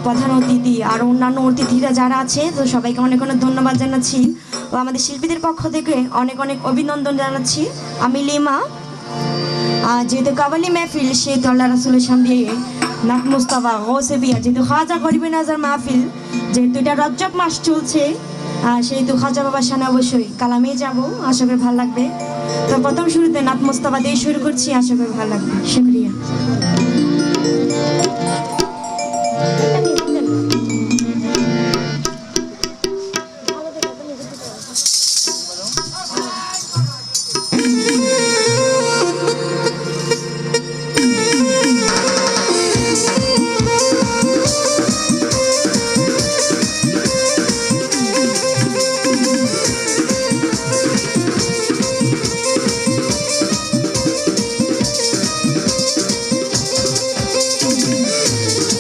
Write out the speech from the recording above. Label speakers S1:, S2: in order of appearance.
S1: প্রধান অতিথি আর অন্যান্য অতিথিরা যারা আছে, তো সবাইকে অনেক অনেক ধন্যবাদ জানাচ্ছি ও আমাদের শিল্পীদের পক্ষ থেকে অনেক অনেক অভিনন্দন জানাচ্ছি। আমি লিমা। যেহেতু কাওয়ালি মেহফিল, সেহেতু আল্লাহ রাসূলের সামনে নাত মুস্তাফা গৌসে বিয়া, যেহেতু খাজা গরিবে নাজার মাহফিল, যেহেতু এটা রজব মাস চলছে, সেহেতু খাজা বাবার সামনে অবশ্যই কালামে যাব, আশা করি ভালো লাগবে। তো প্রথম শুরুতে নাত মুস্তাফা দিয়ে শুরু করছি, আশা করি ভালো লাগবে। শুকরিয়া।